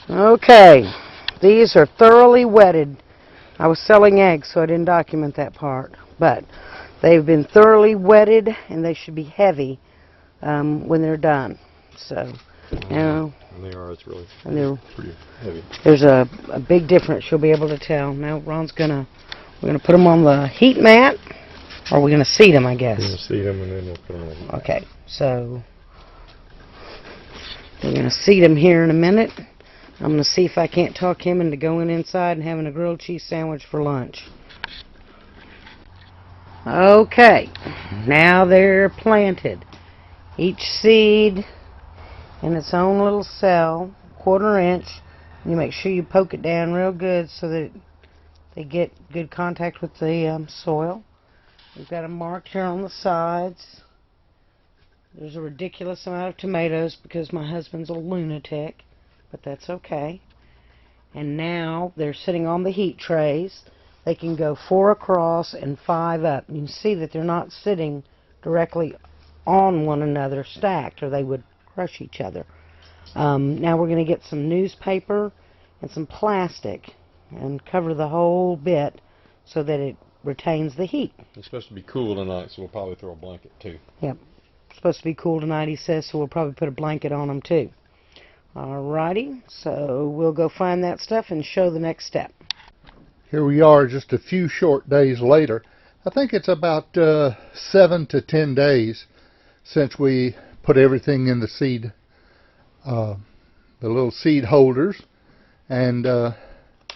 Okay, these are thoroughly wetted. I was selling eggs, so I didn't document that part, but they've been thoroughly wetted, and they should be heavy when they're done. So, now, and they are. It's really pretty heavy. There's a big difference. You'll be able to tell. Now, we're gonna put them on the heat mat, or we're gonna seed them, I guess. We're gonna seed them, and then we'll put them on the heat mat. Okay, so we're gonna seed them here in a minute. I'm going to see if I can't talk him into going inside and having a grilled cheese sandwich for lunch. Okay, now they're planted. Each seed in its own little cell, 1/4 inch. You make sure you poke it down real good so that they get good contact with the soil. We've got them marked here on the sides. There's a ridiculous amount of tomatoes because my husband's a lunatic. But that's okay. And now they're sitting on the heat trays. They can go 4 across and 5 up. You can see that they're not sitting directly on one another stacked, or they would crush each other. Now we're going to get some newspaper and some plastic and cover the whole bit so that it retains the heat. It's supposed to be cool tonight, so we'll probably throw a blanket too. Yep. It's supposed to be cool tonight, he says, so we'll probably put a blanket on them too. Alrighty, so we'll go find that stuff and show the next step. Here we are just a few short days later. I think it's about 7 to 10 days since we put everything in the seed, the little seed holders, and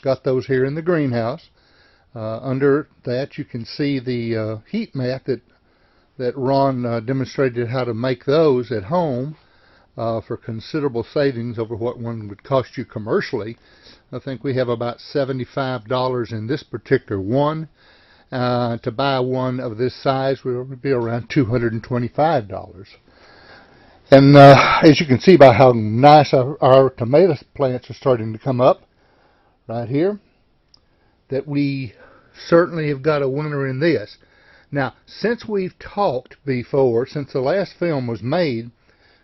got those here in the greenhouse. Under that you can see the heat mat that Ron demonstrated how to make those at home. For considerable savings over what one would cost you commercially. I think we have about $75 in this particular one. To buy one of this size would be around $225. And as you can see by how nice our tomato plants are starting to come up right here, that we certainly have got a winner in this. Now, since we've talked before, since the last film was made,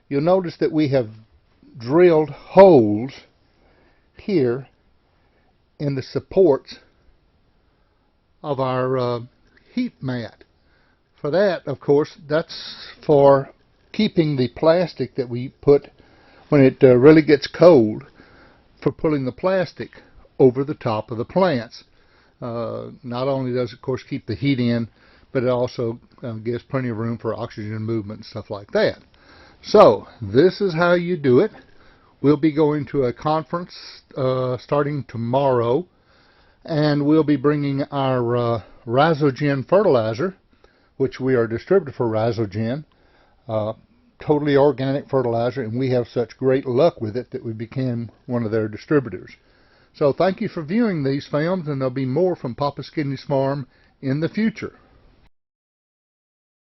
you'll notice that we have drilled holes here in the supports of our heat mat. For that, of course, that's for keeping the plastic that we put when it really gets cold, for pulling the plastic over the top of the plants. Not only does it, of course, keep the heat in, but it also gives plenty of room for oxygen movement and stuff like that. So, this is how you do it. We'll be going to a conference starting tomorrow, and we'll be bringing our Rhizogen fertilizer, which we are a distributor for Rhizogen, totally organic fertilizer, and we have such great luck with it that we became one of their distributors. So thank you for viewing these films, and there'll be more from Papa Skinny's Farm in the future.